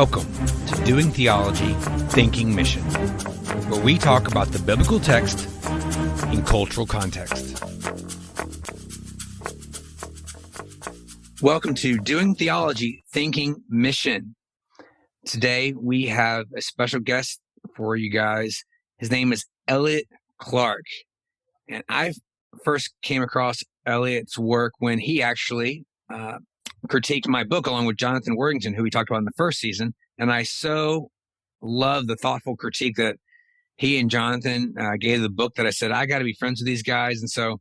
Welcome to Doing Theology, Thinking Mission, where we talk about the biblical text in cultural context. Welcome to Doing Theology, Thinking Mission. Today we have a special guest for you guys. His name is Elliot Clark. And I first came across Elliot's work when he actually critiqued my book along with Jonathan Worthington, who we talked about in the first season. And I so love the thoughtful critique that he and Jonathan gave the book that I said, I got to be friends with these guys. And so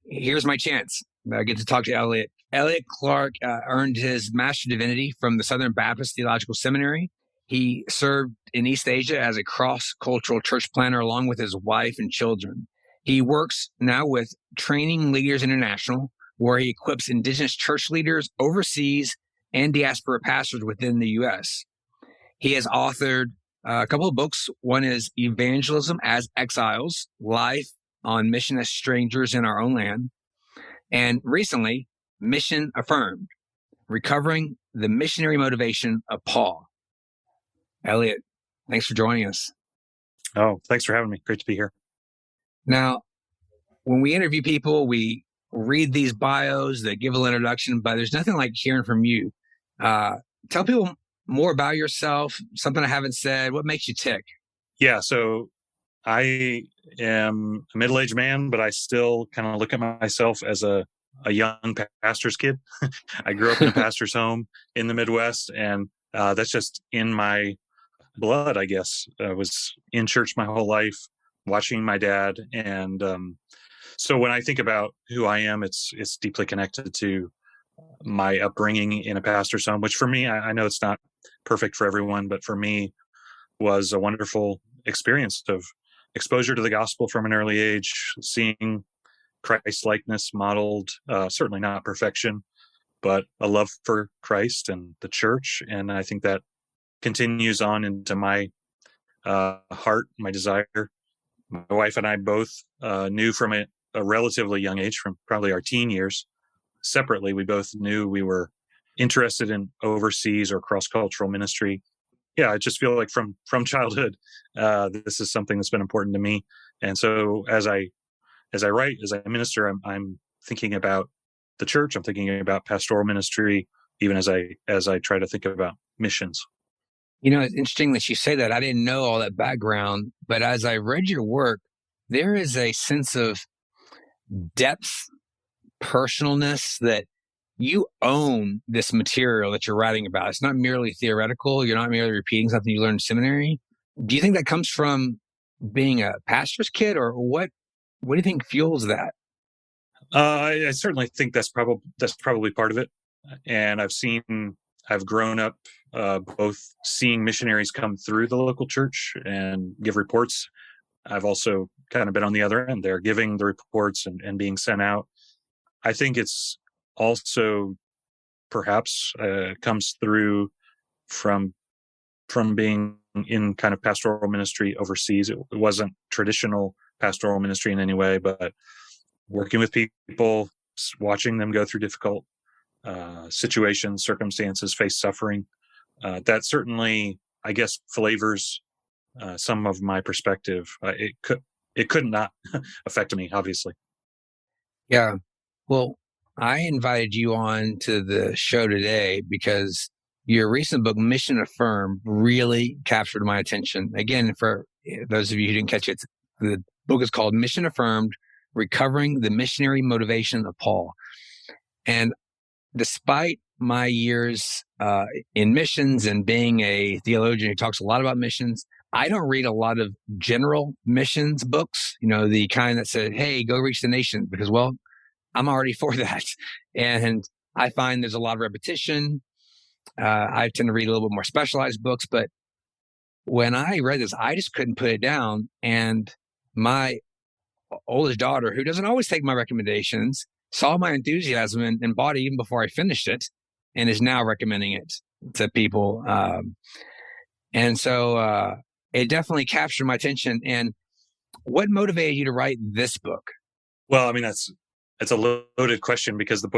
here's my chance. I get to talk to Elliot. Elliot Clark earned his Master of Divinity from the Southern Baptist Theological Seminary. He served in East Asia as a cross-cultural church planner along with his wife and children. He works now with Training Leaders International, where he equips indigenous church leaders overseas and diaspora pastors within the U.S. He has authored a couple of books. One is Evangelism as Exiles, Life on Mission as Strangers in Our Own Land. And recently, Mission Affirmed, Recovering the Missionary Motivation of Paul. Elliot, thanks for joining us. Oh, thanks for having me. Great to be here. Now, when we interview people, we read these bios that give a little introduction, but there's nothing like hearing from you. Tell people more about yourself, something I haven't said. What makes you tick? Yeah, so I am a middle-aged man, but I still kind of look at myself as a young pastor's kid. I grew up in a pastor's home in the Midwest, and that's just in my blood, I guess. I was in church my whole life, watching my dad. And so when I think about who I am, it's deeply connected to my upbringing in a pastor's home, which for me, I know it's not perfect for everyone, but for me was a wonderful experience of exposure to the gospel from an early age, seeing Christ-likeness modeled, certainly not perfection, but a love for Christ and the church. And I think that continues on into my heart, my desire. My wife and I both knew from a relatively young age, from probably our teen years, separately, we both knew we were interested in overseas or cross-cultural ministry. Yeah, I just feel like from childhood, this is something that's been important to me. And so as I write, as I minister, I'm thinking about the church. I'm thinking about pastoral ministry, even as I try to think about missions. You know, it's interesting that you say that. I didn't know all that background, but as I read your work, there is a sense of depth, personalness, that you own this material that you're writing about. It's not merely theoretical. You're not merely repeating something you learned in seminary. Do you think that comes from being a pastor's kid, or what do you think fuels that? I certainly think that's probably part of it. And I've grown up both seeing missionaries come through the local church and give reports. I've also kind of been on the other end there, giving the reports and being sent out. I think it's also perhaps comes through from being in kind of pastoral ministry overseas. It wasn't traditional pastoral ministry in any way, but working with people, watching them go through difficult situations, circumstances, face suffering. That certainly, I guess, flavors some of my perspective. It could not affect me, obviously. Yeah. Well, I invited you on to the show today because your recent book, Mission Affirmed, really captured my attention. Again, for those of you who didn't catch it, the book is called Mission Affirmed, Recovering the Missionary Motivation of Paul. And despite my years in missions and being a theologian who talks a lot about missions, I don't read a lot of general missions books, the kind that said, hey, go reach the nations, because, well, I'm already for that. And I find there's a lot of repetition. I tend to read a little bit more specialized books. But when I read this, I just couldn't put it down. And my oldest daughter, who doesn't always take my recommendations, saw my enthusiasm and bought it even before I finished it, and is now recommending it to people. And so it definitely captured my attention. And what motivated you to write this book? Well, I mean, that's it's a loaded question because the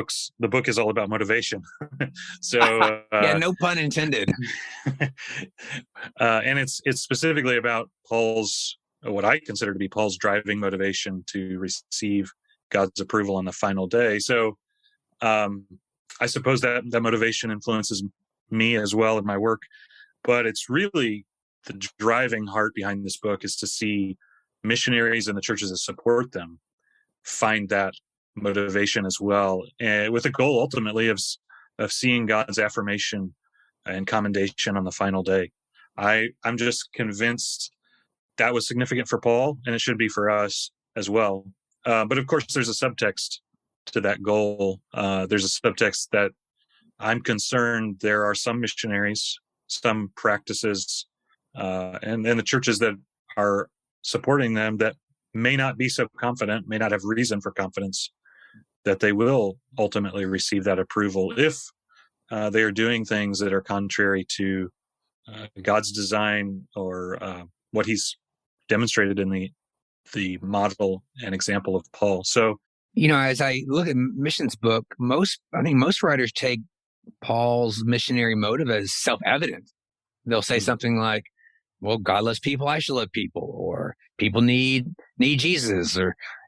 book is all about motivation. So yeah, no pun intended. And it's specifically about Paul's, what I consider to be Paul's driving motivation to receive God's approval on the final day. So I suppose that motivation influences me as well in my work, but it's really the driving heart behind this book is to see missionaries and the churches that support them find that motivation as well, and with the goal ultimately of seeing God's affirmation and commendation on the final day. I'm just convinced that was significant for Paul, and it should be for us as well. But of course, there's a subtext to that goal. There's a subtext that I'm concerned there are some missionaries, some practices, and the churches that are supporting them that may not be so confident, may not have reason for confidence that they will ultimately receive that approval if they are doing things that are contrary to God's design or what He's demonstrated in the model and example of Paul. So, as I look at Mission's book, I think most writers take Paul's missionary motive as self-evident. They'll say something like, well, God loves people, I should love people, or people need Jesus,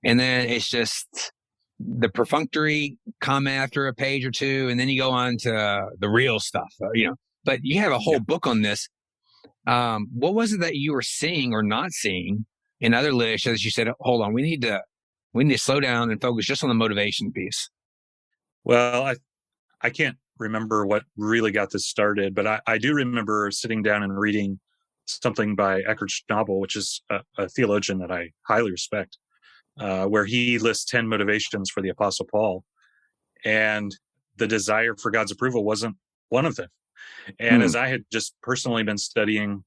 and then it's just the perfunctory comment after a page or two, and then you go on to the real stuff, But you have a whole book on this. What was it that you were seeing or not seeing in other literature that you said, hold on, we need to slow down and focus just on the motivation piece? Well, I can't remember what really got this started, but I do remember sitting down and reading something by Eckhart Schnabel, which is a theologian that I highly respect, where he lists 10 motivations for the Apostle Paul. And the desire for God's approval wasn't one of them. And as I had just personally been studying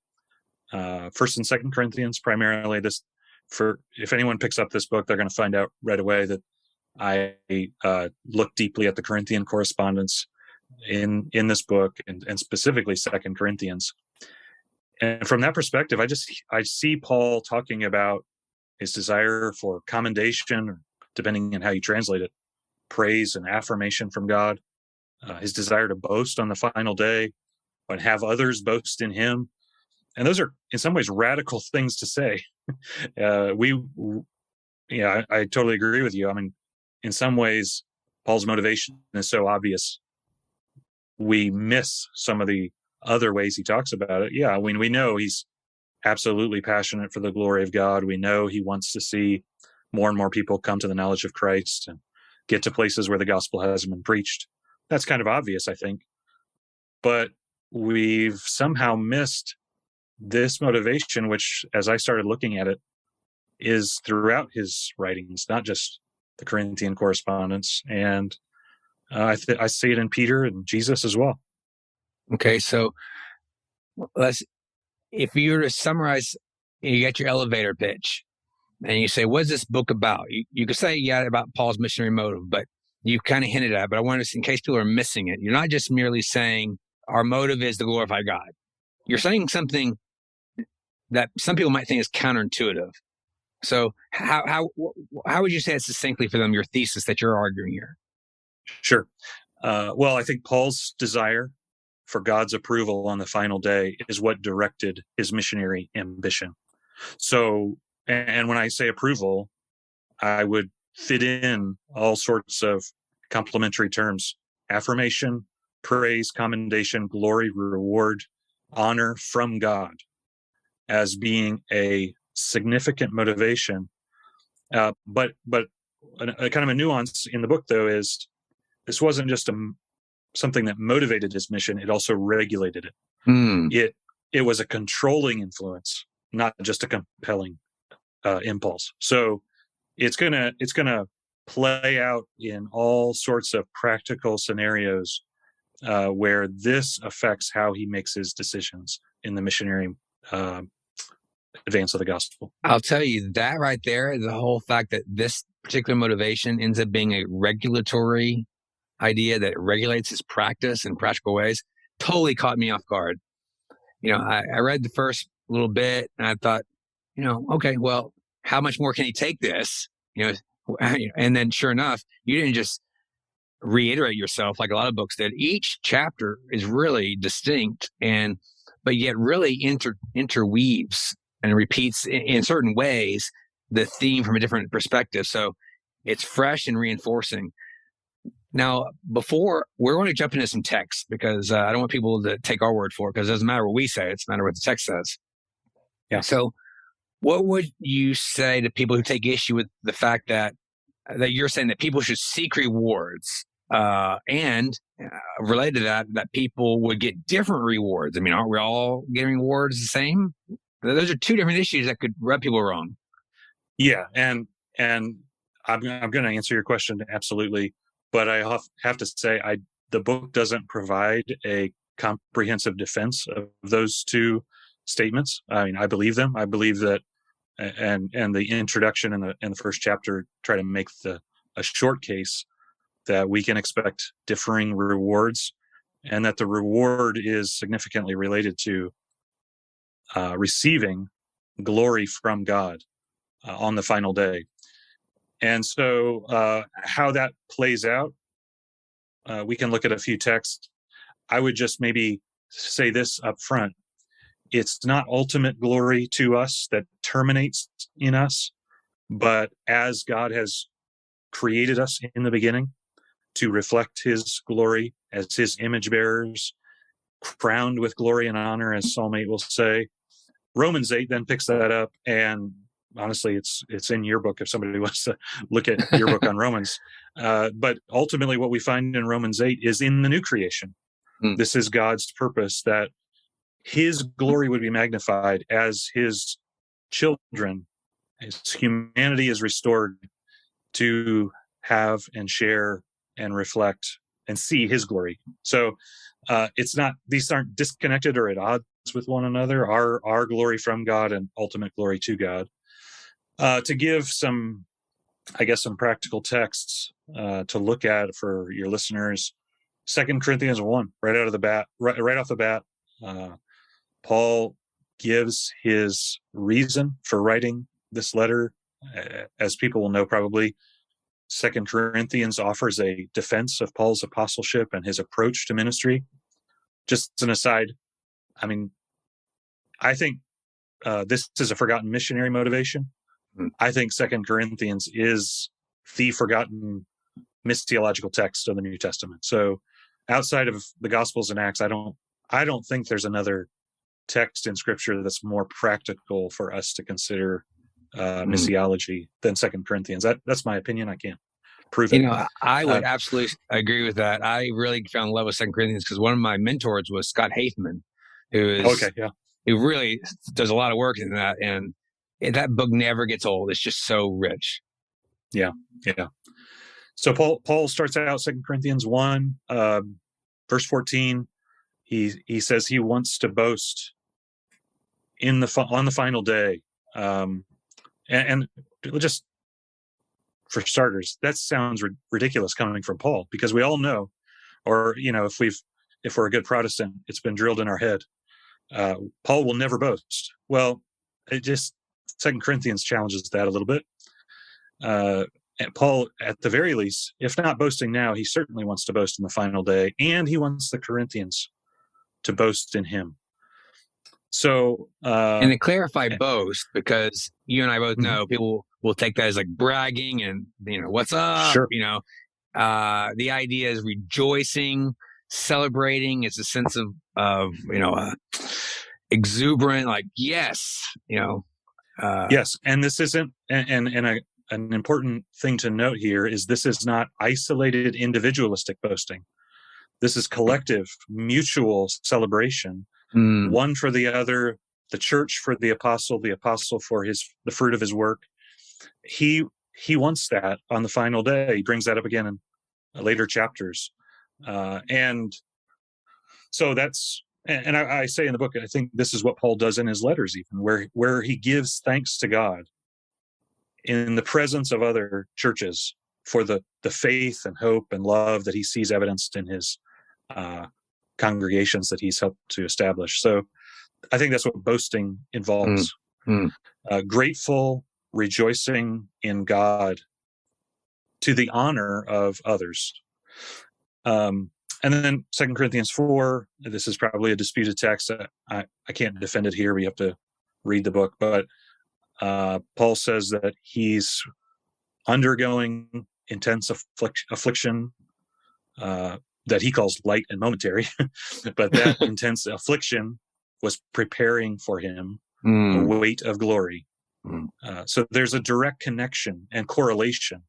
First and Second Corinthians, primarily if anyone picks up this book, they're going to find out right away that I look deeply at the Corinthian correspondence in this book, and specifically Second Corinthians. And from that perspective, I see Paul talking about his desire for commendation, or depending on how you translate it, praise and affirmation from God, his desire to boast on the final day, and have others boast in him. And those are, in some ways, radical things to say. I totally agree with you. I mean, in some ways, Paul's motivation is so obvious, we miss some of the other ways he talks about it. Yeah, we know he's absolutely passionate for the glory of God. We know he wants to see more and more people come to the knowledge of Christ and get to places where the gospel hasn't been preached. That's kind of obvious, I think. But we've somehow missed this motivation, which, as I started looking at it, is throughout his writings, not just the Corinthian correspondence. And I see it in Peter and Jesus as well. Okay, so if you were to summarize, you get your elevator pitch, and you say, "What's this book about?" You could say, "Yeah, about Paul's missionary motive," but you've kind of hinted at it. But I want to, in case people are missing it, you're not just merely saying our motive is to glorify God. You're saying something that some people might think is counterintuitive. So how would you say it succinctly for them, your thesis that you're arguing here? Sure. Well, I think Paul's desire for God's approval on the final day is what directed his missionary ambition. So, and when I say approval, I would fit in all sorts of complementary terms: affirmation, praise, commendation, glory, reward, honor from God as being a significant motivation. But a kind of a nuance in the book, though, is this wasn't just something that motivated his mission; it also regulated it. It was a controlling influence, not just a compelling impulse. So it's gonna play out in all sorts of practical scenarios where this affects how he makes his decisions in the missionary advance of the gospel. I'll tell you that right there, the whole fact that this particular motivation ends up being a regulatory idea that regulates his practice in practical ways, totally caught me off guard. I read the first little bit and I thought, okay, well, how much more can he take this? And then sure enough, you didn't just reiterate yourself like a lot of books did. Each chapter is really distinct, but yet really interweaves and repeats in certain ways the theme from a different perspective. So it's fresh and reinforcing. Now, before we're going to jump into some text, because I don't want people to take our word for it, because it doesn't matter what we say, it's matter what the text says. Yeah. So what would you say to people who take issue with the fact that you're saying that people should seek rewards, and related to that people would get different rewards? I mean, aren't we all getting rewards the same? Those are two different issues that could rub people wrong. Yeah, and I'm going to answer your question absolutely, but I have to say the book doesn't provide a comprehensive defense of those two statements. I mean, I believe them. I believe that, and the introduction in the first chapter try to make a short case that we can expect differing rewards, and that the reward is significantly related to receiving glory from God on the final day. And so how that plays out, we can look at a few texts. I would just maybe say this up front. It's not ultimate glory to us that terminates in us, but as God has created us in the beginning to reflect his glory as his image bearers, crowned with glory and honor, as Psalm 8 will say. Romans 8 then picks that up, and honestly, it's in your book if somebody wants to look at your book on Romans. But ultimately, what we find in Romans 8 is in the new creation. This is God's purpose, that his glory would be magnified as his children, his humanity is restored to have and share and reflect and see his glory. So it's not, these aren't disconnected or at odds with one another. Our glory from God and ultimate glory to God. To give some practical texts to look at for your listeners, 2 Corinthians 1, right off the bat, Paul gives his reason for writing this letter. As people will know probably, 2 Corinthians offers a defense of Paul's apostleship and his approach to ministry. Just as an aside, I mean, I think this is a forgotten missionary motivation. I think 2 Corinthians is the forgotten missiological text of the New Testament. So outside of the Gospels and Acts, I don't think there's another text in Scripture that's more practical for us to consider missiology than 2 Corinthians. That's my opinion. I can't prove it. I would absolutely agree with that. I really found love with 2 Corinthians because one of my mentors was Scott Haithman, who really does a lot of work in that, and that book never gets old. It's just so rich. Yeah. So Paul starts out 2 Corinthians 1, verse 14. He says he wants to boast on the final day, and just for starters, that sounds ridiculous coming from Paul, because we all know, or if we're a good Protestant, it's been drilled in our head. Paul will never boast. Well, 2 Corinthians challenges that a little bit. And Paul, at the very least, if not boasting now, he certainly wants to boast in the final day, and he wants the Corinthians to boast in him. So, and to clarify boast, because you and I both know people will take that as like bragging and, what's up? Sure. The idea is rejoicing, celebrating. It's a sense of exuberant, like, yes, yes. And this isn't, an important thing to note here is this is not isolated individualistic boasting. This is collective, mutual celebration, one for the other, the church for the apostle for the fruit of his work. He wants that on the final day. He brings that up again in later chapters. And so and I say in the book, I think this is what Paul does in his letters, even where he gives thanks to God in the presence of other churches for the faith and hope and love that he sees evidenced in his congregations that he's helped to establish. So I think that's what boasting involves. Grateful, rejoicing in God to the honor of others. And then 2 Corinthians 4, this is probably a disputed text. I can't defend it here. We have to read the book. But Paul says that he's undergoing intense affliction that he calls light and momentary. But that intense affliction was preparing for him a weight of glory. So there's a direct connection and correlation,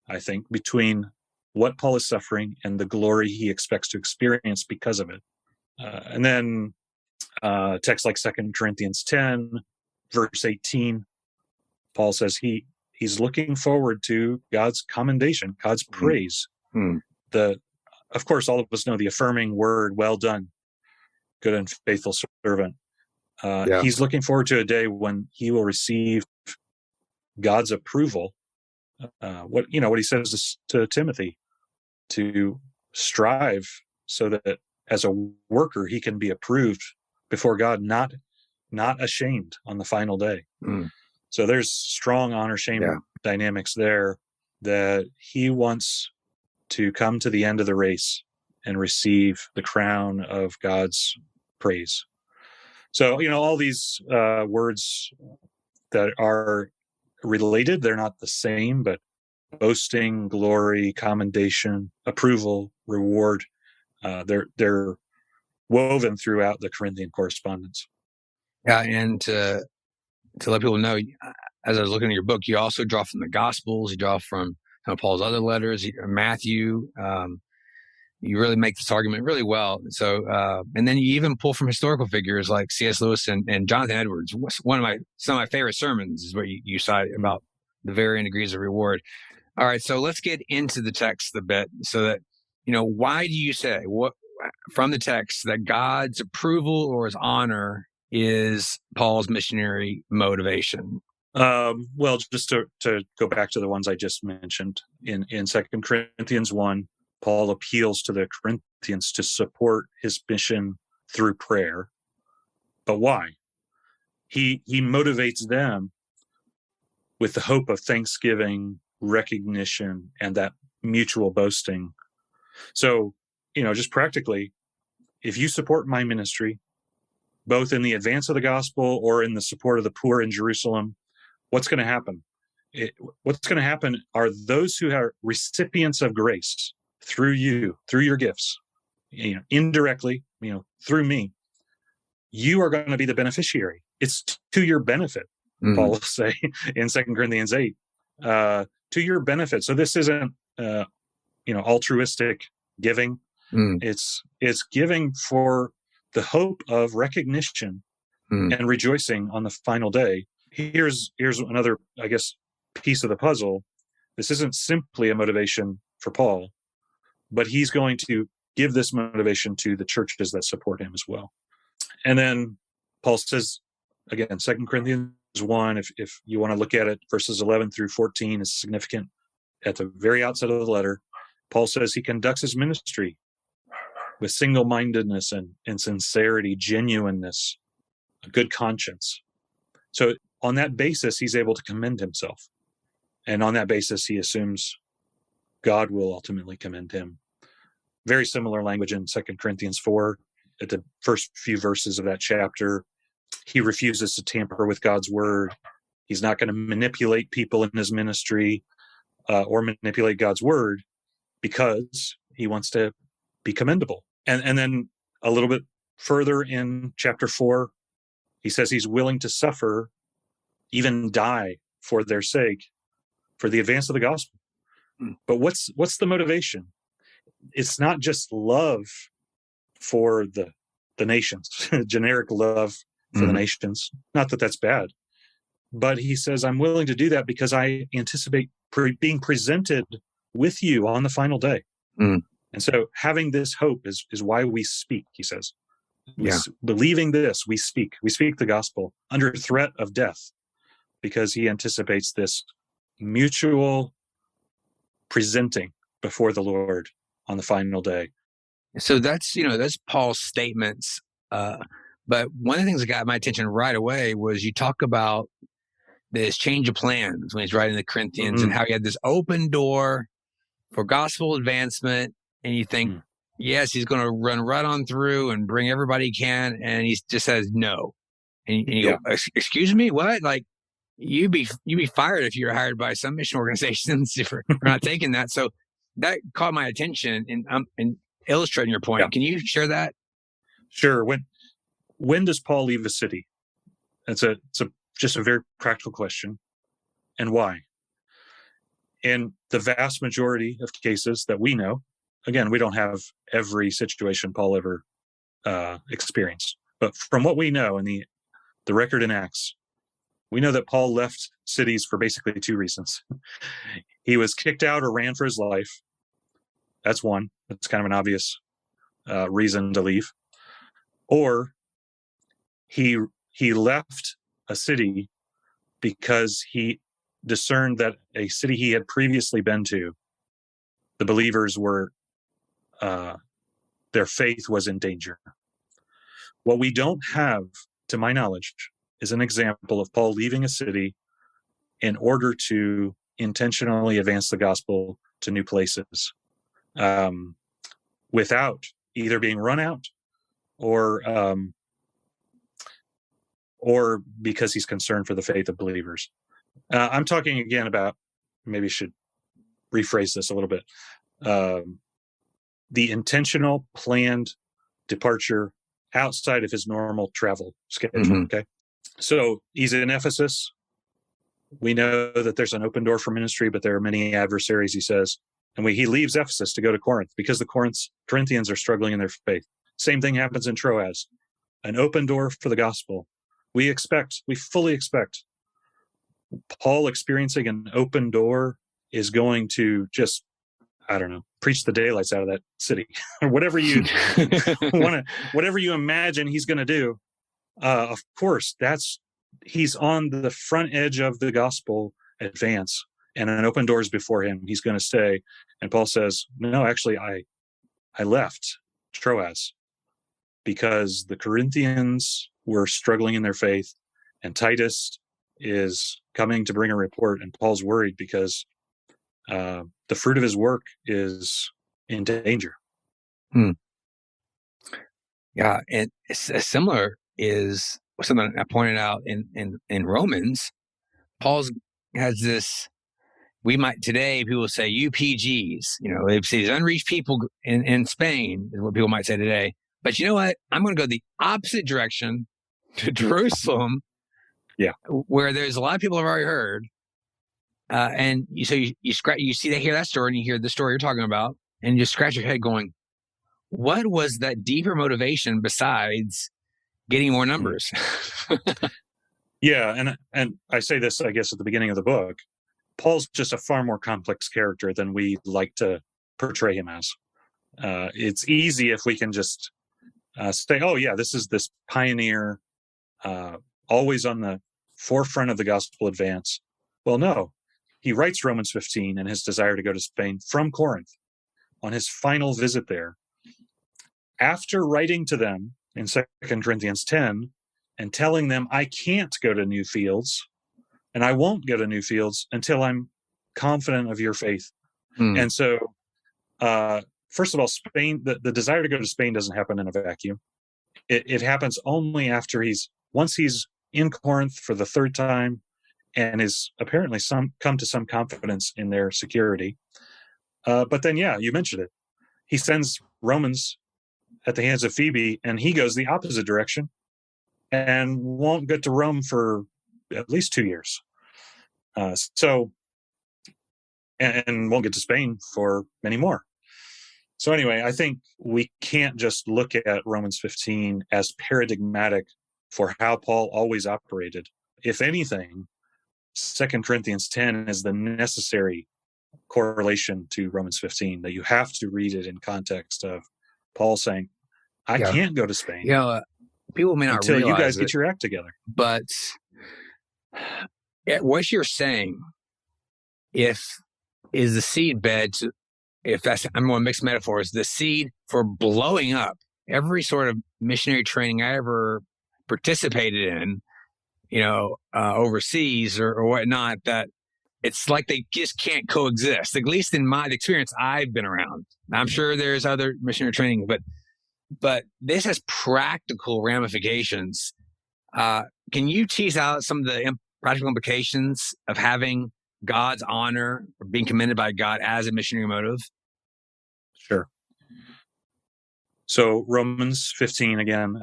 I think, between what Paul is suffering and the glory he expects to experience because of it. And then texts like 2 Corinthians 10, verse 18, Paul says he's looking forward to God's commendation, God's praise. Of course, all of us know the affirming word, well done, good and faithful servant. He's looking forward to a day when he will receive God's approval. What he says to Timothy, to strive so that as a worker he can be approved before God, not ashamed on the final day. So there's strong honor-shame dynamics there, that he wants to come to the end of the race and receive the crown of God's praise. So, all these words that are related, they're not the same, but boasting, glory, commendation, approval, reward, they're woven throughout the Corinthian correspondence. Yeah, and to let people know, as I was looking at your book, you also draw from the Gospels, you draw from some of Paul's other letters, Matthew. You really make this argument really well. So, and then you even pull from historical figures like C.S. Lewis and Jonathan Edwards. Some of my favorite sermons is where you cite about the varying degrees of reward. All right, so let's get into the text a bit, so that why do you say from the text that God's approval or his honor is Paul's missionary motivation? Well, just to go back to the ones I just mentioned, in 2 Corinthians 1, Paul appeals to the Corinthians to support his mission through prayer. But why? He motivates them with the hope of thanksgiving, recognition, and that mutual boasting. So, just practically, if you support my ministry, both in the advance of the gospel or in the support of the poor in Jerusalem, what's going to happen? What's going to happen are those who are recipients of grace through you, through your gifts, indirectly, through me, you are going to be the beneficiary. It's to your benefit, Paul will say in 2 Corinthians 8, to your benefit. So this isn't, altruistic giving. It's giving for the hope of recognition and rejoicing on the final day. Here's another, I guess, piece of the puzzle. This isn't simply a motivation for Paul, but he's going to give this motivation to the churches that support him as well. And then Paul says, again, 2 Corinthians 1, if you want to look at it, verses 11 through 14 is significant. At the very outset of the letter, Paul says he conducts his ministry with single-mindedness and sincerity, genuineness, a good conscience. So on that basis, he's able to commend himself. And on that basis, he assumes God will ultimately commend him. Very similar language in 2 Corinthians 4. At the first few verses of that chapter, he refuses to tamper with God's word. He's not going to manipulate people in his ministry or manipulate God's word, because he wants to be commendable. And then a little bit further in chapter 4, he says he's willing to suffer, even die for their sake, for the advance of the gospel. But what's the motivation? It's not just love for the nations, generic love for the nations. Not that that's bad. But he says, I'm willing to do that because I anticipate being presented with you on the final day. And so having this hope is why we speak, he says. Believing this, we speak. We speak the gospel under threat of death, because he anticipates this mutual presenting before the Lord on the final day. So that's Paul's statements. But one of the things that got my attention right away was you talk about this change of plans when he's writing the Corinthians and how he had this open door for gospel advancement. And you think, yes, he's going to run right on through and bring everybody he can. And he just says no. And you go, excuse me, what? Like, you'd be fired if you're hired by some mission organizations for not taking that. So that caught my attention and illustrating your point. Can you share that? Sure. When does Paul leave a city? It's just a very practical question. And why? In the vast majority of cases that we know, again, we don't have every situation Paul ever experienced, but from what we know in the record in Acts, we know that Paul left cities for basically two reasons. He was kicked out or ran for his life. That's one. That's kind of an obvious reason to leave. Or he left a city because he discerned that a city he had previously been to, the believers were, their faith was in danger. What we don't have, to my knowledge, is an example of Paul leaving a city in order to intentionally advance the gospel to new places, without either being run out or because he's concerned for the faith of believers. I'm talking again about, maybe should rephrase this a little bit, the intentional planned departure outside of his normal travel schedule. Okay. So he's in Ephesus. We know that there's an open door for ministry, but there are many adversaries, he says. And he leaves Ephesus to go to Corinth because the Corinthians are struggling in their faith. Same thing happens in Troas. An open door for the gospel. We fully expect Paul experiencing an open door is going to just, I don't know, preach the daylights out of that city or whatever you whatever you imagine he's going to do. Of course, he's on the front edge of the gospel advance, and an open door is before him. He's going to stay. And Paul says, no, actually, I left Troas because the Corinthians were struggling in their faith, and Titus is coming to bring a report, and Paul's worried because the fruit of his work is in danger. Yeah, and similar is something I pointed out in Romans. Paul has this. We might today people say UPGs. They say these unreached people in Spain is what people might say today. But you know what? I'm going to go the opposite direction to Jerusalem. Yeah, where there's a lot of people have already heard. And you hear that story and you hear the story you're talking about, and you scratch your head going, what was that deeper motivation besides getting more numbers? Yeah. And I say this, I guess, at the beginning of the book. Paul's just a far more complex character than we like to portray him as. It's easy if we can just say, oh yeah, this is this pioneer, always on the forefront of the gospel advance. Well, no. He writes Romans 15 and his desire to go to Spain from Corinth on his final visit there. After writing to them in 2 Corinthians 10 and telling them, I can't go to new fields and I won't go to new fields until I'm confident of your faith. And so, first of all, Spain, the desire to go to Spain doesn't happen in a vacuum. It happens only after once he's in Corinth for the third time and is apparently come to some confidence in their security. But then, yeah, you mentioned it. He sends Romans at the hands of Phoebe, and he goes the opposite direction and won't get to Rome for at least 2 years. And won't get to Spain for many more. So anyway, I think we can't just look at Romans 15 as paradigmatic for how Paul always operated. If anything, 2 Corinthians 10 is the necessary correlation to Romans 15, that you have to read it in context of Paul saying, I can't go to Spain. People may not until realize you guys get your act together. But what you're saying, is the seed bed, I'm going to mix metaphors, the seed for blowing up every sort of missionary training I ever participated in, overseas or whatnot, that it's like they just can't coexist. At least in my experience, I've been around. I'm sure there's other missionary training, but this has practical ramifications. Can you tease out some of the practical implications of having God's honor or being commended by God as a missionary motive? Sure. So Romans 15 again,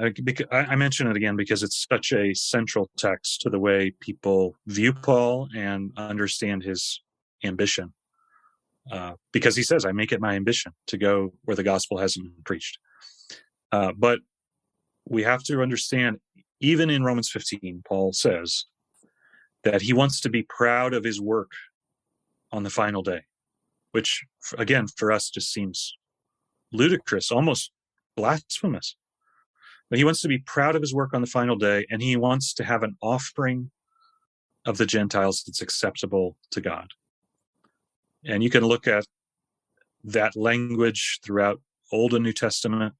I mention it again because it's such a central text to the way people view Paul and understand his ambition. Because he says, I make it my ambition to go where the gospel hasn't been preached. But we have to understand, even in Romans 15, Paul says that he wants to be proud of his work on the final day, which, again, for us just seems ludicrous, almost blasphemous. But he wants to be proud of his work on the final day, and he wants to have an offering of the Gentiles that's acceptable to God. And you can look at that language throughout Old and New Testament,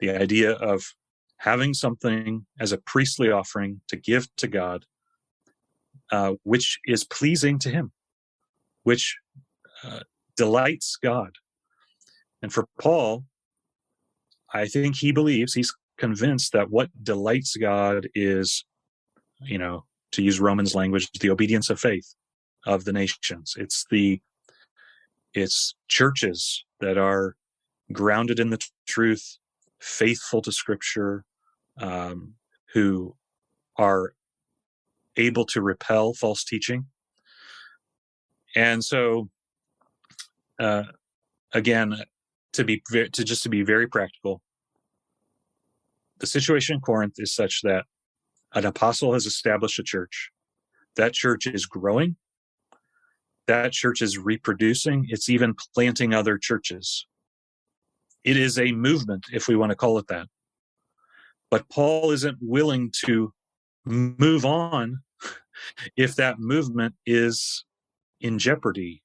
the idea of having something as a priestly offering to give to God, which is pleasing to him, which delights God. And for Paul, I think he's convinced that what delights God is, to use Romans language, the obedience of faith of the nations. It's churches that are grounded in the truth, faithful to Scripture, who are able to repel false teaching. And so, again, to be very practical, the situation in Corinth is such that an apostle has established a church. That church is growing. That church is reproducing. It's even planting other churches. It is a movement, if we want to call it that. But Paul isn't willing to move on if that movement is in jeopardy.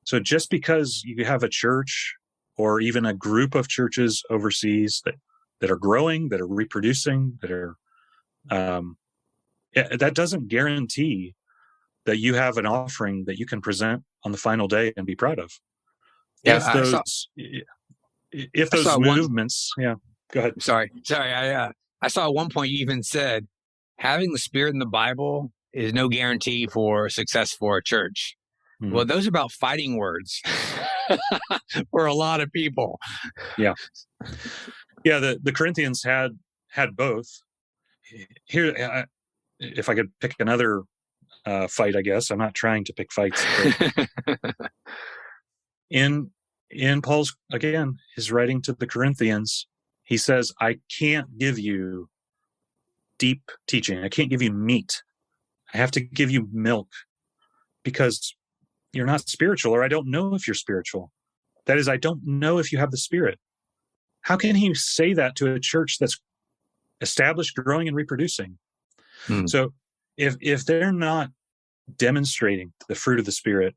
So just because you have a church or even a group of churches overseas that are growing, that are reproducing, that are that doesn't guarantee that you have an offering that you can present on the final day and be proud of. Yeah, if those movements, go ahead. Sorry. I saw at one point you even said having the Spirit in the Bible is no guarantee for success for a church. Mm-hmm. Well, those are about fighting words for a lot of people. Yeah. The Corinthians had both. Here, if I could pick another fight, I guess I'm not trying to pick fights. But in Paul's, again, his writing to the Corinthians, he says, I can't give you deep teaching. I can't give you meat. I have to give you milk because you're not spiritual, or I don't know if you're spiritual. That is, I don't know if you have the Spirit. How can he say that to a church that's established, growing, and reproducing? So if they're not demonstrating the fruit of the Spirit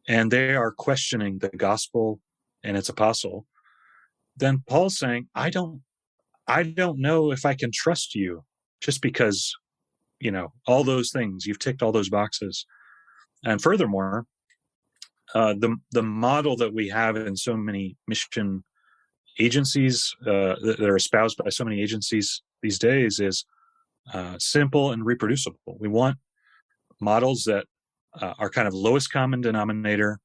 and they are questioning the gospel and its apostle, then Paul's saying, I don't know if I can trust you just because, all those things, you've ticked all those boxes. And furthermore, the model that we have in so many mission agencies that are espoused by so many agencies these days is simple and reproducible. We want models that are kind of lowest common denominator,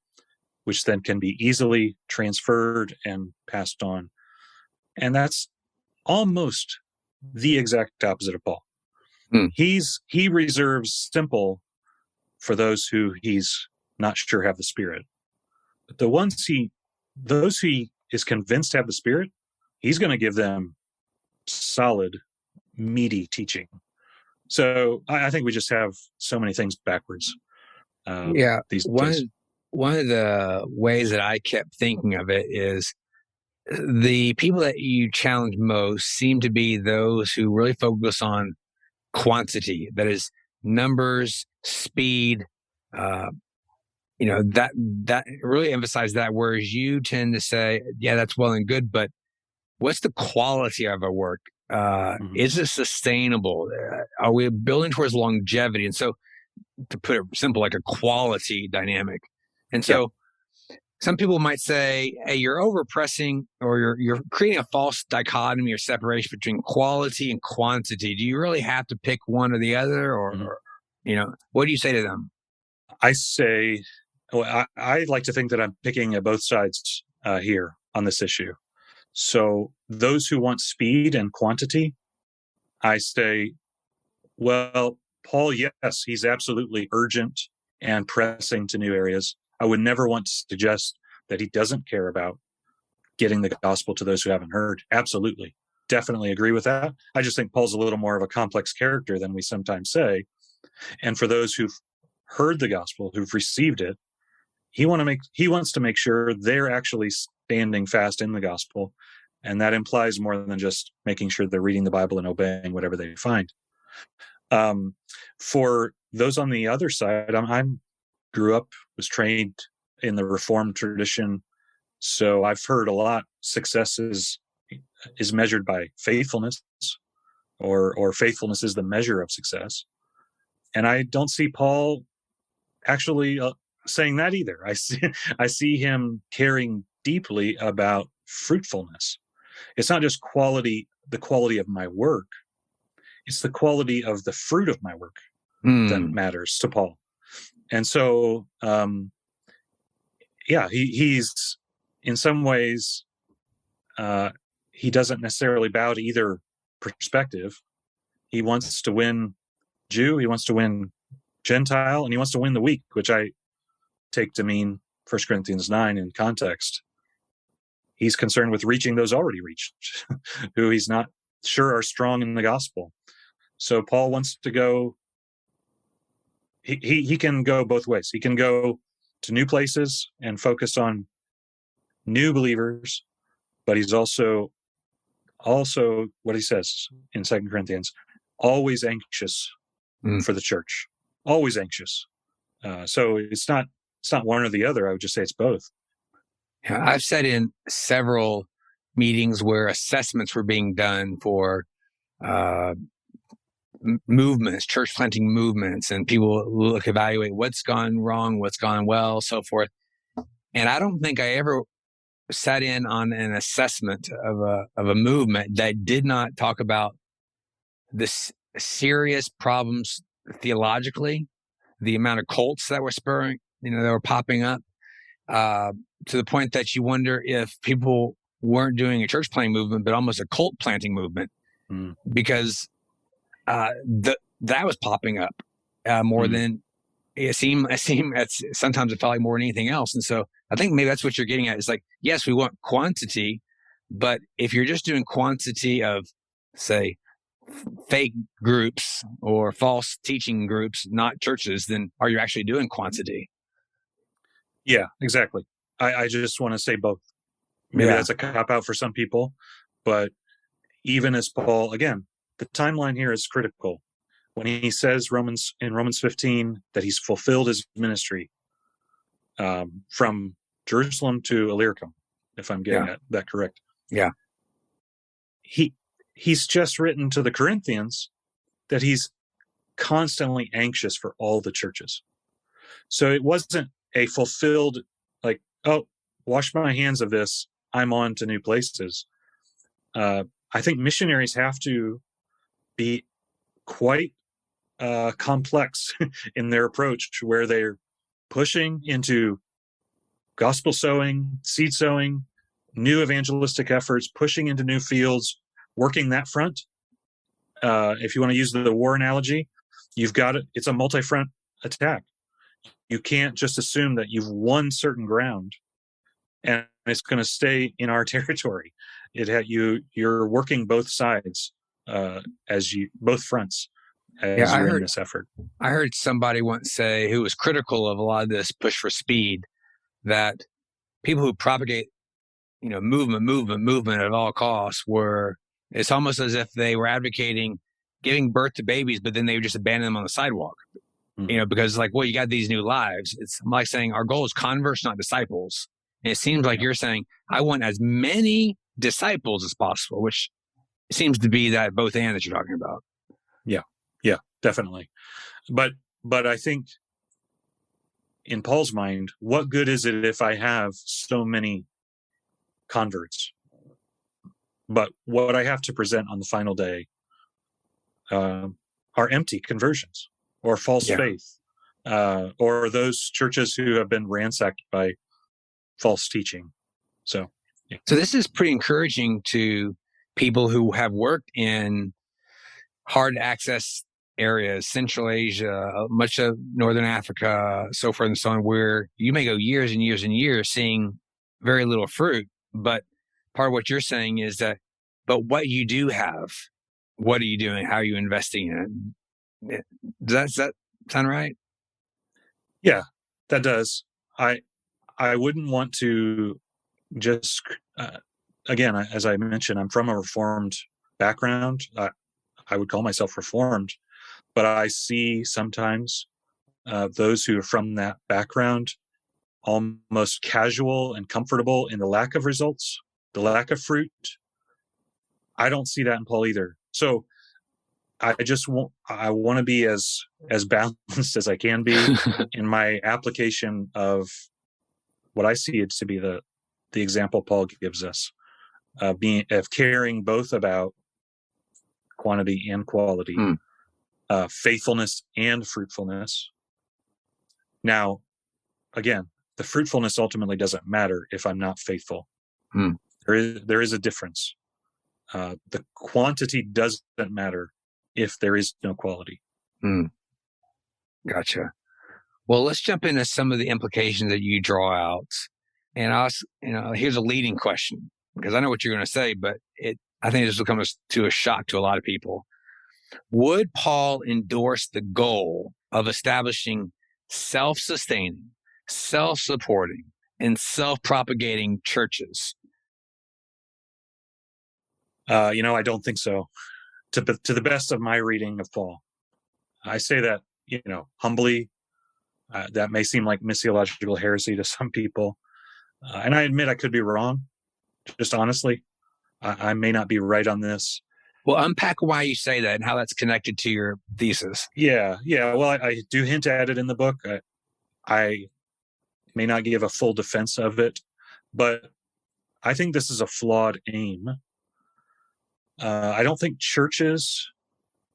which then can be easily transferred and passed on. And that's almost the exact opposite of Paul. He reserves simple for those who he's not sure have the Spirit. But those he is convinced have the Spirit, he's going to give them solid, meaty teaching. So I think we just have so many things backwards. These days. One of the ways that I kept thinking of it is the people that you challenge most seem to be those who really focus on quantity, that is numbers, speed, that really emphasize that, whereas you tend to say, yeah, that's well and good, but what's the quality of our work? Is it sustainable? Are we building towards longevity? And so, to put it simple, like a quality dynamic. And so, some people might say, "Hey, you're overpressing, or you're creating a false dichotomy or separation between quality and quantity. Do you really have to pick one or the other, or what do you say to them?" I say, well, I like to think that I'm picking at both sides here on this issue. So those who want speed and quantity, I say, well, Paul, yes, he's absolutely urgent and pressing to new areas. I would never want to suggest that he doesn't care about getting the gospel to those who haven't heard. Absolutely. Definitely agree with that. I just think Paul's a little more of a complex character than we sometimes say. And for those who've heard the gospel, who've received it, he wants to make sure they're actually standing fast in the gospel. And that implies more than just making sure they're reading the Bible and obeying whatever they find. For those on the other side, grew up, was trained in the Reformed tradition. So I've heard a lot. Success is measured by faithfulness, or faithfulness is the measure of success. And I don't see Paul actually saying that either. I see him caring deeply about fruitfulness. It's not just the quality of my work. It's the quality of the fruit of my work that matters to Paul. And so, he's in some ways, he doesn't necessarily bow to either perspective. He wants to win Jew, he wants to win Gentile, and he wants to win the weak, which I take to mean 1 Corinthians 9 in context. He's concerned with reaching those already reached, who he's not sure are strong in the gospel. So Paul wants to go, he can go both ways. He can go to new places and focus on new believers, but he's also what he says in 2 Corinthians, always anxious for the church, always anxious. So it's not one or the other. I would just say it's both. Yeah, I've sat in several meetings where assessments were being done for movements, church planting movements, and people evaluate what's gone wrong, what's gone well, so forth. And I don't think I ever sat in on an assessment of a movement that did not talk about this serious problems theologically, the amount of cults that were that were popping up, to the point that you wonder if people weren't doing a church planting movement, but almost a cult planting movement, because that was popping up more than it seemed. Sometimes it felt like more than anything else. And so I think maybe that's what you're getting at. It's like, yes, we want quantity, but if you're just doing quantity of, say, fake groups or false teaching groups, not churches, then are you actually doing quantity? Yeah, exactly. I just want to say both. Maybe that's a cop-out for some people, but even as Paul, again, the timeline here is critical. When he says in Romans 15 that he's fulfilled his ministry from Jerusalem to Illyricum, if I'm getting that correct. Yeah. He's just written to the Corinthians that he's constantly anxious for all the churches. So it wasn't a fulfilled, like, oh, wash my hands of this, I'm on to new places. I think missionaries have to be quite complex in their approach, where they're pushing into gospel sowing, seed sowing, new evangelistic efforts, pushing into new fields, working that front. If you want to use the war analogy, you've got it. It's a multi-front attack. You can't just assume that you've won certain ground and it's going to stay in our territory. You're working both sides, both fronts as you're in this effort. I heard somebody once say, who was critical of a lot of this push for speed, that people who propagate, movement at all costs it's almost as if they were advocating giving birth to babies, but then they would just abandon them on the sidewalk, because like, well, you got these new lives. It's like saying our goal is converts, not disciples. And it seems like you're saying, I want as many disciples as possible, which seems to be that both and that you're talking about. Yeah, definitely. But I think in Paul's mind, what good is it if I have so many converts? But what I have to present on the final day are empty conversions or false faith, or those churches who have been ransacked by false teaching. So this is pretty encouraging to people who have worked in hard to access areas, Central Asia, much of Northern Africa, so forth and so on, where you may go years and years and years seeing very little fruit. But part of what you're saying is that, but what you do have, what are you doing? How are you investing in it? Does that sound right? Yeah, that does. I wouldn't want to just, again, as I mentioned, I'm from a Reformed background. I would call myself Reformed, but I see sometimes those who are from that background almost casual and comfortable in the lack of results, the lack of fruit. I don't see that in Paul either. So I want to be as balanced as I can be in my application of what I see it to be the example Paul gives us, of caring both about quantity and quality, faithfulness and fruitfulness. Now, again, the fruitfulness ultimately doesn't matter if I'm not faithful. There is a difference. The quantity doesn't matter if there is no quality. Gotcha. Well, let's jump into some of the implications that you draw out. And here's a leading question, because I know what you're going to say, but I think this will come to a shock to a lot of people. Would Paul endorse the goal of establishing self-sustaining, self-supporting, and self-propagating churches? I don't think so. To the best of my reading of Paul, I say that, humbly. That may seem like missiological heresy to some people. And I admit I could be wrong. Just honestly, I may not be right on this. Well, unpack why you say that and how that's connected to your thesis. Yeah. Well, I do hint at it in the book. I may not give a full defense of it, but I think this is a flawed aim. I don't think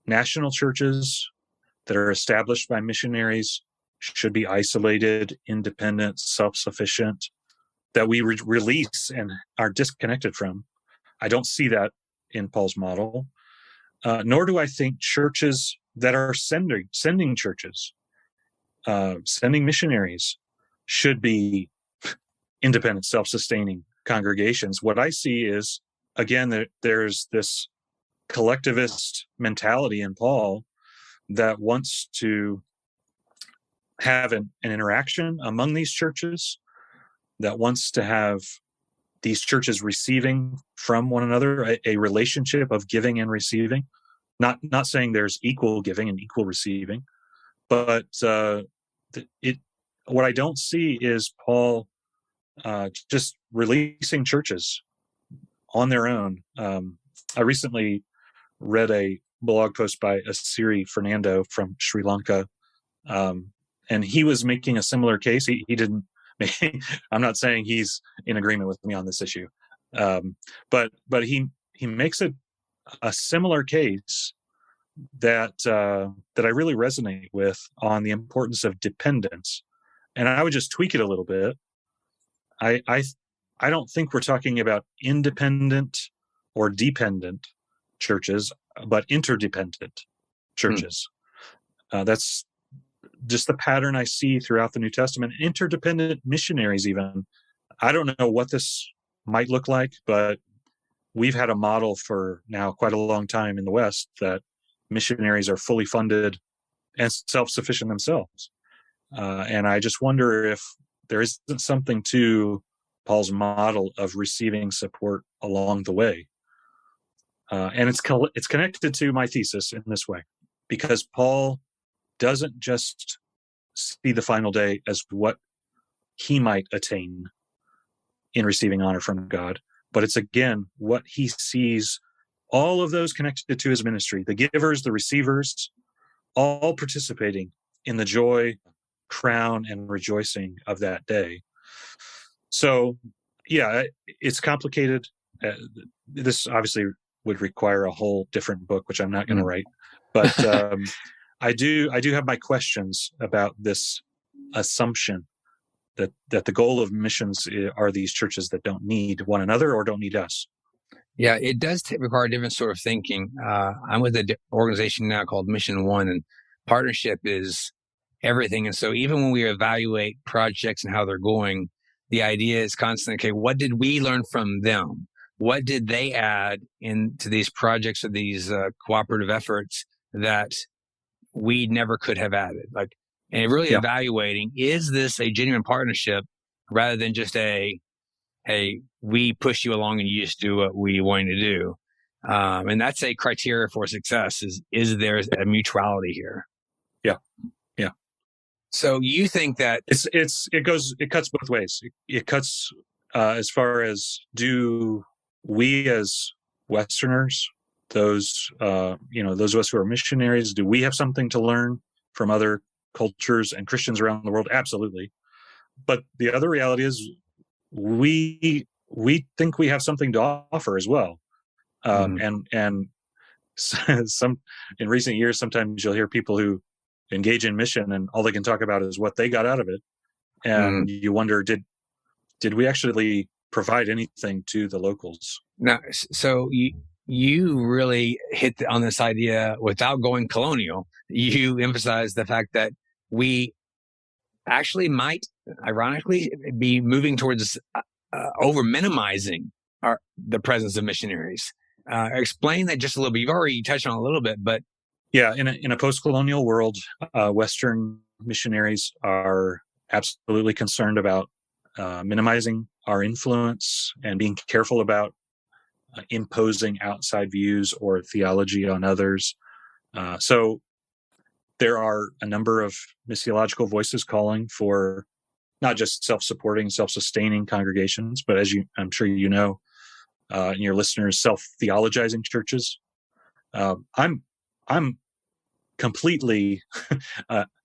national churches that are established by missionaries, should be isolated, independent, self-sufficient, that we release and are disconnected from. I don't see that in Paul's model. Nor do I think churches that are sending churches, sending missionaries, should be independent, self-sustaining congregations. What I see is, again, that there's this collectivist mentality in Paul that wants to have an interaction among these churches, that wants to have these churches receiving from one another, a relationship of giving and receiving. Not saying there's equal giving and equal receiving, but what I don't see is Paul just releasing churches on their own. I recently read a blog post by Asiri Fernando from Sri Lanka, and he was making a similar case. He didn't. I'm not saying he's in agreement with me on this issue, but he makes a similar case that I really resonate with on the importance of dependence. And I would just tweak it a little bit. I don't think we're talking about independent or dependent churches, but interdependent churches. That's just the pattern I see throughout the New Testament. Interdependent missionaries, even. I don't know what this might look like, but we've had a model for now quite a long time in the West that missionaries are fully funded and self-sufficient themselves. And I just wonder if there isn't something to Paul's model of receiving support along the way. And it's connected to my thesis in this way, because Paul doesn't just see the final day as what he might attain in receiving honor from God, but it's, again, what he sees all of those connected to his ministry, the givers, the receivers, all participating in the joy, crown, and rejoicing of that day. So, yeah, it's complicated. This obviously would require a whole different book, which I'm not going to write. But I do have my questions about this assumption that the goal of missions are these churches that don't need one another or don't need us. Yeah, it does require a different sort of thinking. I'm with an organization now called Mission One, and partnership is everything. And so even when we evaluate projects and how they're going, the idea is constantly, okay, what did we learn from them? What did they add into these projects or these cooperative efforts that we never could have added? Like, and really evaluating, is this a genuine partnership rather than just a, hey, we push you along and you just do what we want you to do. And that's a criteria for success is there a mutuality here? Yeah. Yeah. So you think that it cuts both ways. It cuts as far as, do we as Westerners, those those of us who are missionaries, do we have something to learn from other cultures and Christians around the world? Absolutely. But the other reality is we think we have something to offer as well. And some in recent years, sometimes you'll hear people who engage in mission and all they can talk about is what they got out of it. And you wonder, did we actually provide anything to the locals? Now, so you really hit on this idea without going colonial. You emphasize the fact that we actually might, ironically, be moving towards over-minimizing the presence of missionaries. Explain that just a little bit. You've already touched on it a little bit, but yeah, in a post-colonial world, Western missionaries are absolutely concerned about minimizing our influence and being careful about imposing outside views or theology on others. So there are a number of missiological voices calling for not just self-supporting, self-sustaining congregations, but as I'm sure you know, and your listeners, self-theologizing churches. I'm completely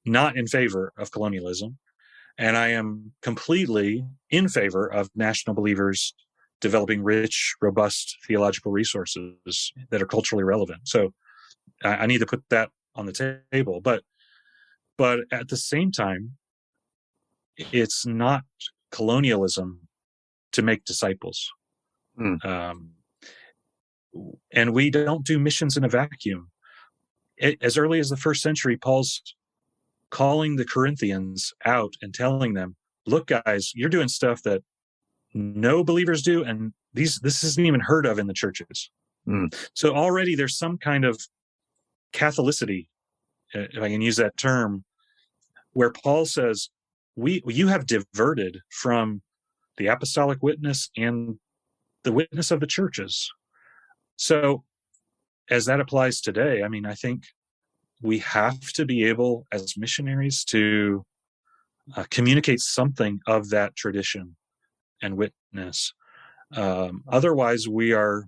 not in favor of colonialism, and I am completely in favor of national believers developing rich, robust theological resources that are culturally relevant. So I need to put that on the table. But at the same time, it's not colonialism to make disciples. And we don't do missions in a vacuum. As early as the first century, Paul's calling the Corinthians out and telling them, look, guys, you're doing stuff that no believers do, and this isn't even heard of in the churches. So already there's some kind of Catholicity, if I can use that term, where Paul says, you have diverted from the apostolic witness and the witness of the churches. So as that applies today, I mean, I think we have to be able as missionaries to communicate something of that tradition and witness. Otherwise, we are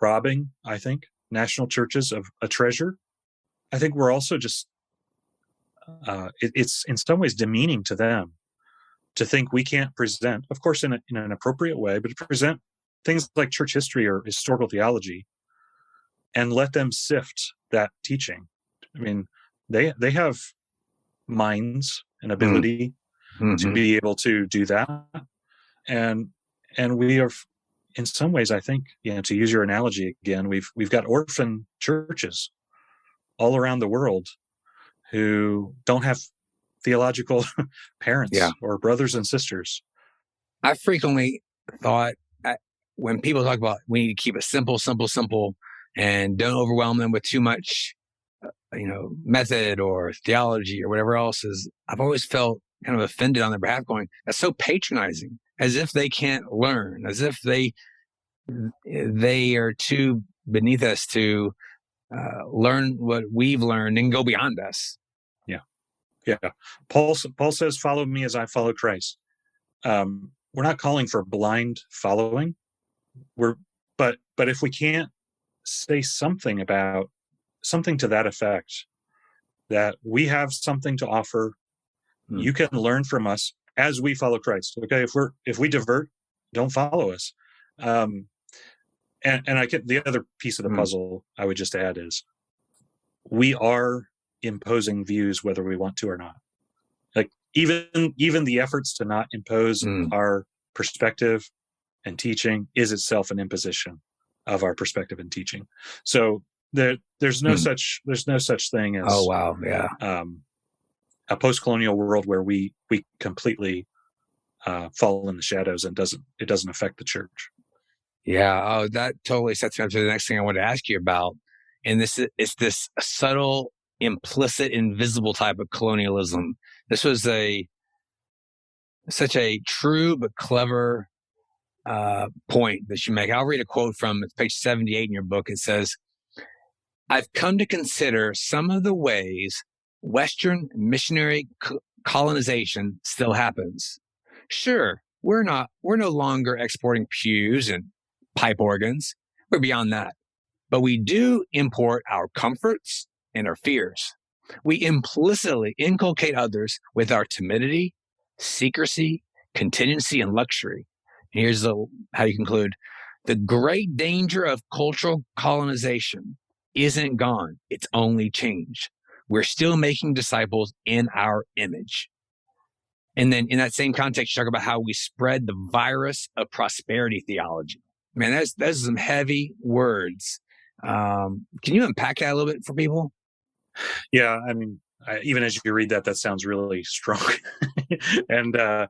robbing, I think, national churches of a treasure. I think we're also just, it's in some ways demeaning to them to think we can't present, of course, in an appropriate way, but to present things like church history or historical theology and let them sift that teaching. I mean, they have minds and ability to be able to do that. And we are, in some ways, I think, to use your analogy again, we've got orphan churches all around the world who don't have theological parents or brothers and sisters. I frequently thought when people talk about we need to keep it simple, and don't overwhelm them with too much, method or theology or whatever else, I've always felt kind of offended on their behalf, going, that's so patronizing, as if they can't learn, as if they are too beneath us to learn what we've learned and go beyond us. Yeah. Paul says, follow me as I follow Christ. We're not calling for blind following. But if we can't say something to that effect, that we have something to offer. You can learn from us as we follow Christ. Okay, if we divert, don't follow us. And I get the other piece of the puzzle I would just add is we are imposing views whether we want to or not. Like even the efforts to not impose our perspective and teaching is itself an imposition of our perspective and teaching. So there's no such thing as a post-colonial world where we completely fall in the shadows and it doesn't affect the church. Yeah. Oh, that totally sets me up to the next thing I want to ask you about. And this is this subtle, implicit, invisible type of colonialism. This was such a true but clever point that you make. I'll read a quote from page 78 in your book. It says, "I've come to consider some of the ways Western missionary colonization still happens. Sure, we're no longer exporting pews and pipe organs. We're beyond that. But we do import our comforts and our fears. We implicitly inculcate others with our timidity, secrecy, contingency, and luxury." And here's how you conclude. "The great danger of cultural colonization isn't gone. It's only changed. We're still making disciples in our image." And then in that same context, you talk about how we spread the virus of prosperity theology. Man, that's some heavy words. Can you unpack that a little bit for people? Yeah, I mean, even as you read that sounds really strong, and I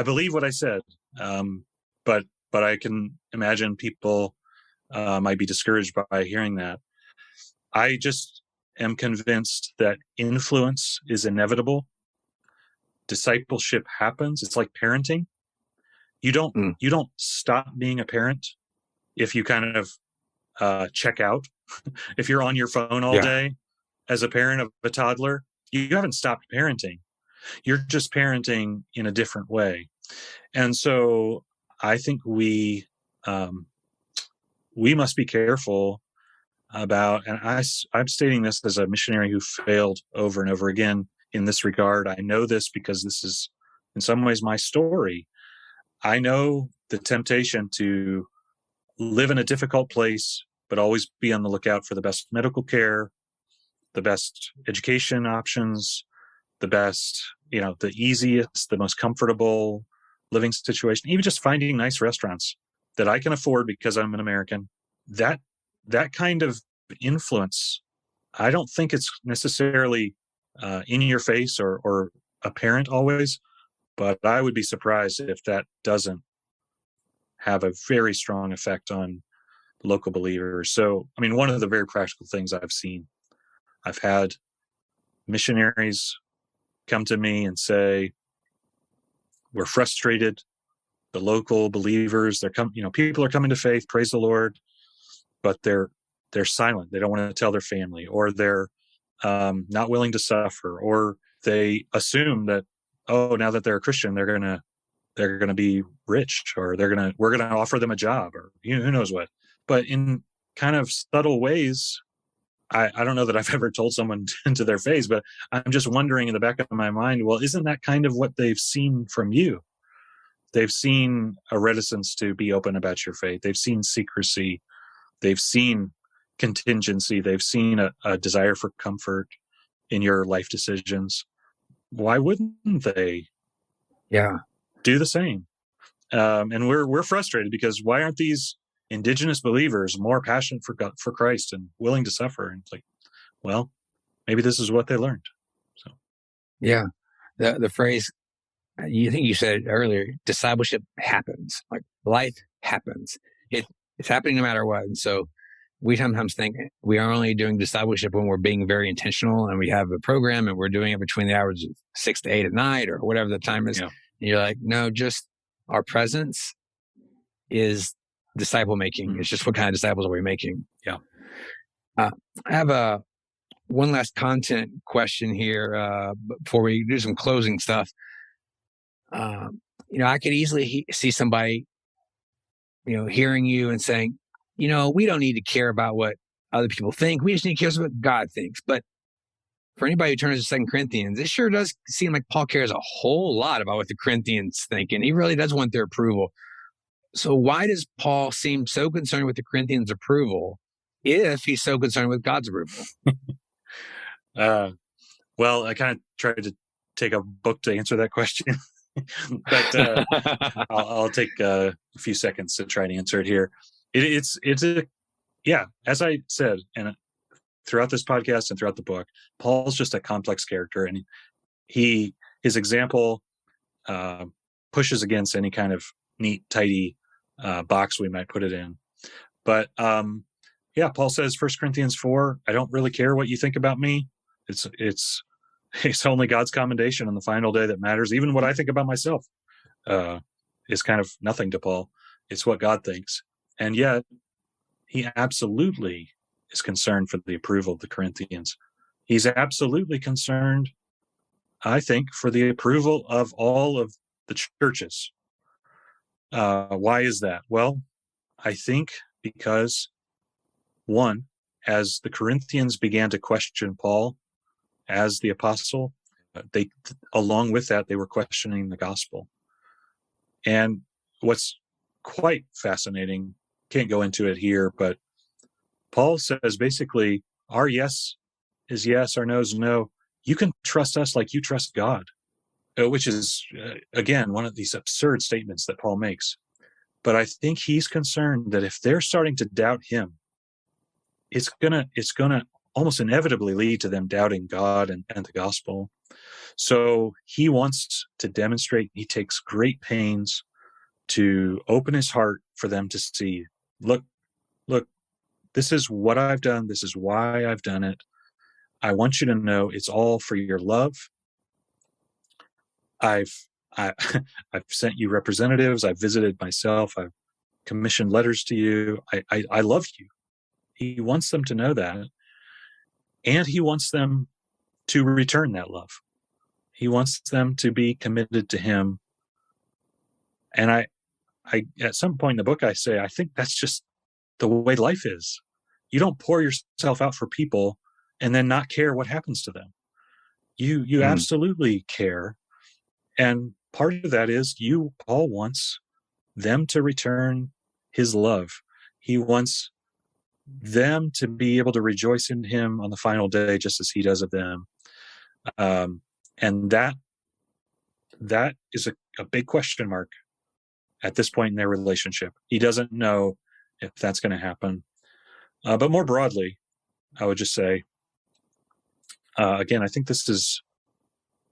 believe what I said, but I can imagine people might be discouraged by hearing that. I just am convinced that influence is inevitable. Discipleship happens. It's like parenting. You don't stop being a parent if you kind of check out. If you're on your phone all day as a parent of a toddler, you haven't stopped parenting. You're just parenting in a different way. And so I think we must be careful about, and I'm stating this as a missionary who failed over and over again in this regard. I know this because this is in some ways my story. I know the temptation to live in a difficult place, but always be on the lookout for the best medical care, the best education options, the best, the easiest, the most comfortable living situation, even just finding nice restaurants that I can afford because I'm an American. That kind of influence, I don't think it's necessarily in your face or apparent always, but I would be surprised if that doesn't have a very strong effect on local believers. So, I mean, one of the very practical things I've had missionaries come to me and say, we're frustrated. The local believers, people are coming to faith, praise the Lord, but they're silent. They don't want to tell their family, or they're not willing to suffer, or they assume that, now that they're a Christian, they're gonna be rich, or we're gonna offer them a job, or who knows what. But in kind of subtle ways, I don't know that I've ever told someone to their face, but I'm just wondering in the back of my mind, well, isn't that kind of what they've seen from you? They've seen a reticence to be open about your faith. They've seen secrecy. They've seen contingency. They've seen a desire for comfort in your life decisions. Why wouldn't they do the same? And we're frustrated because why aren't these indigenous believers more passionate for Christ and willing to suffer? And it's like, well, maybe this is what they learned. So, yeah, the phrase you think you said it earlier, discipleship happens. Like life happens. It's happening no matter what. And so we sometimes think we are only doing discipleship when we're being very intentional and we have a program and we're doing it between the hours of 6 to 8 at night or whatever the time is. Yeah. And you're like, no, just our presence is disciple making. Mm-hmm. It's just what kind of disciples are we making? Yeah. I have one last content question here before we do some closing stuff. I could easily see somebody, hearing you and saying, we don't need to care about what other people think. We just need to care about what God thinks. But for anybody who turns to 2 Corinthians, it sure does seem like Paul cares a whole lot about what the Corinthians think, and he really does want their approval. So why does Paul seem so concerned with the Corinthians' approval if he's so concerned with God's approval? Well, I kind of tried to take a book to answer that question, but I'll take a few seconds to try and answer it here. As I said, and throughout this podcast and throughout the book, Paul's just a complex character, and his example pushes against any kind of neat, tidy box we might put it in. But Paul says, 1 Corinthians 4, I don't really care what you think about me. It's only God's commendation on the final day that matters. Even what I think about myself is kind of nothing to Paul. It's what God thinks. And yet, he absolutely is concerned for the approval of the Corinthians. He's absolutely concerned, I think, for the approval of all of the churches. Why is that? Well, I think because, one, as the Corinthians began to question Paul as the apostle, along with that, they were questioning the gospel. And what's quite fascinating, can't go into it here, but Paul says basically, our yes is yes, our no is no. You can trust us like you trust God, which is, again, one of these absurd statements that Paul makes. But I think he's concerned that if they're starting to doubt him, it's gonna almost inevitably lead to them doubting God and the gospel. So he wants to demonstrate, he takes great pains to open his heart for them to see, look, this is what I've done. This is why I've done it. I want you to know it's all for your love. I've sent you representatives. I've visited myself. I've commissioned letters to you. I love you. He wants them to know that. And he wants them to return that love. He wants them to be committed to him. And I at some point in the book, I say, I think that's just the way life is. You don't pour yourself out for people and then not care what happens to them. You absolutely care. And part of that is Paul wants them to return his love. He wants them to be able to rejoice in him on the final day, just as he does of them. And that is a big question mark at this point in their relationship. He doesn't know if that's going to happen. But more broadly, I would just say, again, I think this is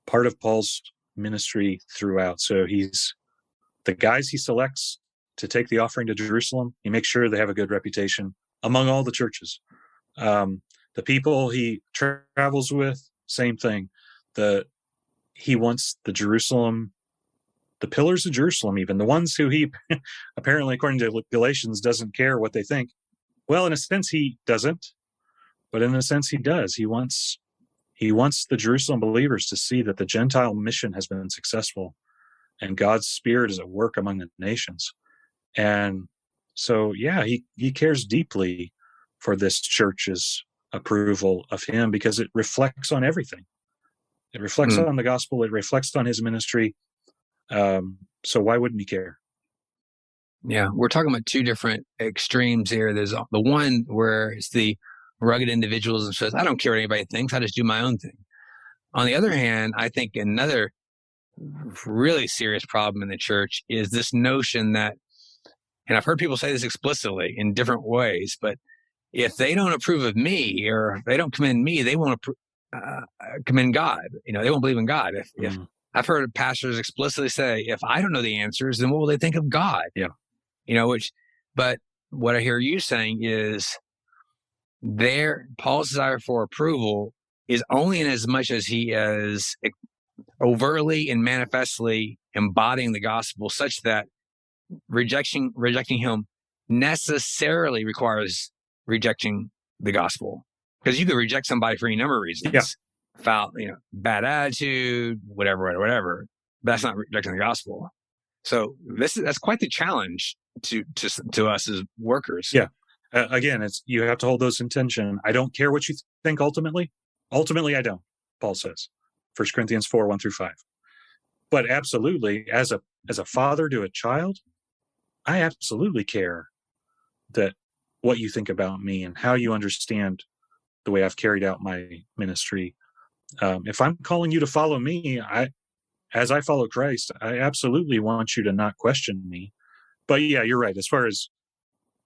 part of Paul's ministry throughout. So the guys he selects to take the offering to Jerusalem, he makes sure they have a good reputation among all the churches. The people he travels with, same thing. He wants the pillars of Jerusalem, even the ones who he apparently, according to Galatians, doesn't care what they think. Well, in a sense, he doesn't, but in a sense, he does. He wants the Jerusalem believers to see that the Gentile mission has been successful and God's Spirit is at work among the nations. And so, he cares deeply for this church's approval of him because it reflects on everything. It reflects on the gospel. It reflects on his ministry. So why wouldn't he care? Yeah, we're talking about two different extremes here. There's the one where it's the rugged individualism says, I don't care what anybody thinks. I just do my own thing. On the other hand, I think another really serious problem in the church is this notion that, and I've heard people say this explicitly in different ways, but if they don't approve of me or if they don't commend me, they won't commend God. They won't believe in God. If I've heard pastors explicitly say, if I don't know the answers, then what will they think of God? Yeah. But what I hear you saying is Paul's desire for approval is only in as much as he is overtly and manifestly embodying the gospel, such that rejecting him necessarily requires rejecting the gospel. Because you could reject somebody for any number of reasons. Yeah. Foul, bad attitude, whatever. That's not rejecting the gospel. So that's quite the challenge to us as workers. Yeah. Again, you have to hold those in tension. I don't care what you think ultimately. Ultimately, I don't, Paul says, 1 Corinthians 4, 1-5. But absolutely, as a father to a child, I absolutely care that what you think about me and how you understand the way I've carried out my ministry. If I'm calling you to follow me, as I follow Christ, I absolutely want you to not question me. But yeah, you're right. As far as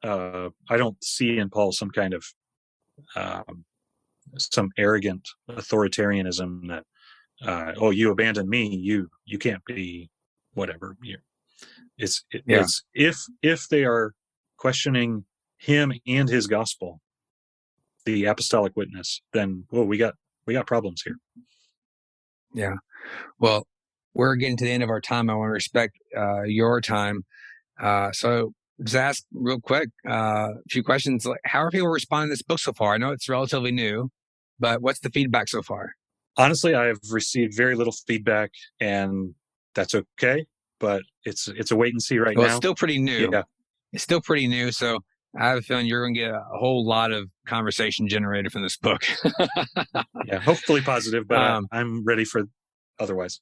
I don't see in Paul some kind of some arrogant authoritarianism that oh, you abandoned me, you can't be whatever. It's if they are questioning him and his gospel, the apostolic witness, then we got problems here. Yeah. Well, we're getting to the end of our time. I want to respect your time. So just ask real quick a few questions. Like, how are people responding to this book so far? I know it's relatively new, but what's the feedback so far? Honestly, I've received very little feedback, and that's okay. But it's a wait and see right now. It's still pretty new. Yeah, it's still pretty new. So I have a feeling you're going to get a whole lot of conversation generated from this book. Yeah, hopefully positive, but I'm ready for otherwise.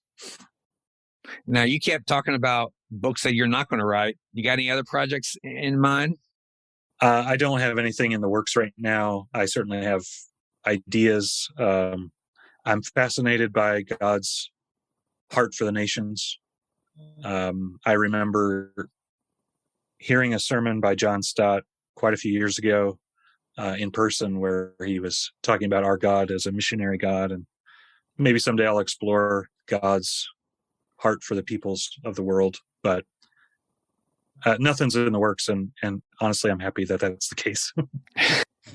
Now, you kept talking about books that you're not going to write. You got any other projects in mind? I don't have anything in the works right now. I certainly have ideas. I'm fascinated by God's heart for the nations. I remember hearing a sermon by John Stott quite a few years ago in person, where he was talking about our God as a missionary God, and maybe someday I'll explore God's heart for the peoples of the world. But nothing's in the works, and honestly, I'm happy that that's the case.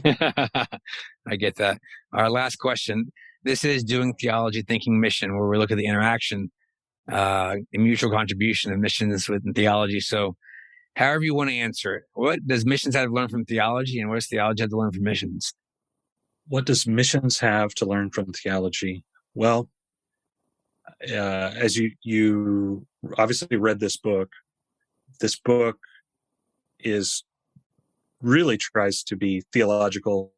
I get that. Our last question. This is Doing Theology, Thinking Mission, where we look at the interaction, the mutual contribution of missions within theology. So however you want to answer it, what does missions have to learn from theology, and what does theology have to learn from missions? What does missions have to learn from theology? Well, as you obviously read this book is really tries to be theological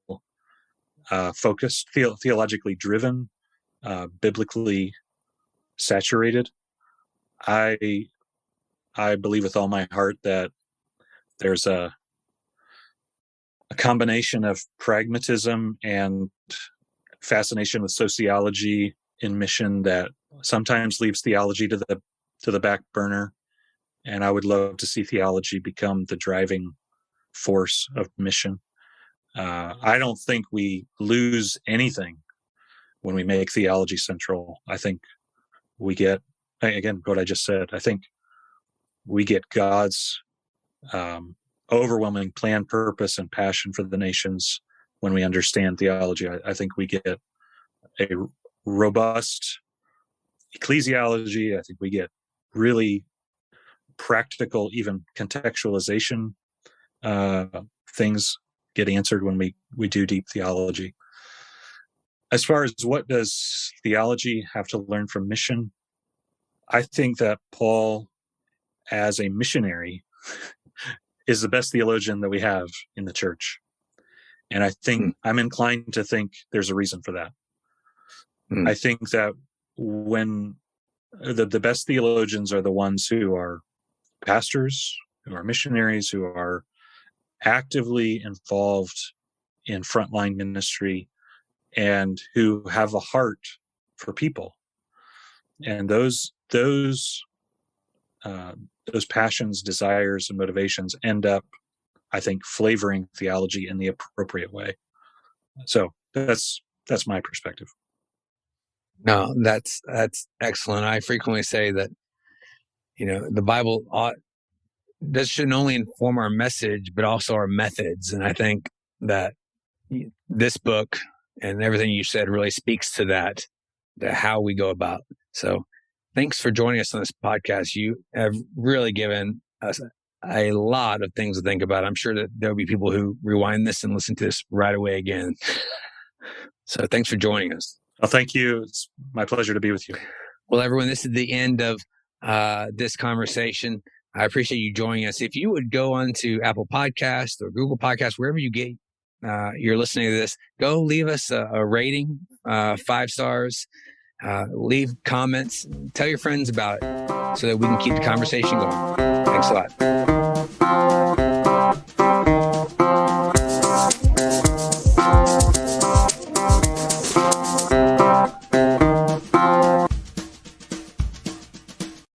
focused, theologically driven, biblically saturated. I believe with all my heart that there's a combination of pragmatism and fascination with sociology in mission that sometimes leaves theology to the back burner. And I would love to see theology become the driving force of mission. I don't think we lose anything when we make theology central. I think we get, again, what I just said, I think we get God's overwhelming plan, purpose, and passion for the nations when we understand theology. I think we get a robust ecclesiology. I think we get really practical, even contextualization things get answered when we do deep theology. As far as what does theology have to learn from mission, I think that Paul, as a missionary, is the best theologian that we have in the church. And I think I'm inclined to think there's a reason for that. I think that when the best theologians are the ones who are pastors, who are missionaries, who are actively involved in frontline ministry, and who have a heart for people. And those passions, desires, and motivations end up, I think, flavoring theology in the appropriate way. So that's my perspective. No, that's excellent. I frequently say that, the Bible this shouldn't only inform our message, but also our methods. And I think that this book and everything you said really speaks to that how we go about. So thanks for joining us on this podcast. You have really given us a lot of things to think about. I'm sure that there'll be people who rewind this and listen to this right away again. So thanks for joining us. Well, thank you. It's my pleasure to be with you. Well, everyone, this is the end of this conversation. I appreciate you joining us. If you would go on to Apple Podcasts or Google Podcasts, wherever you get you're listening to this, go leave us a rating, 5 stars, leave comments, tell your friends about it so that we can keep the conversation going. Thanks a lot.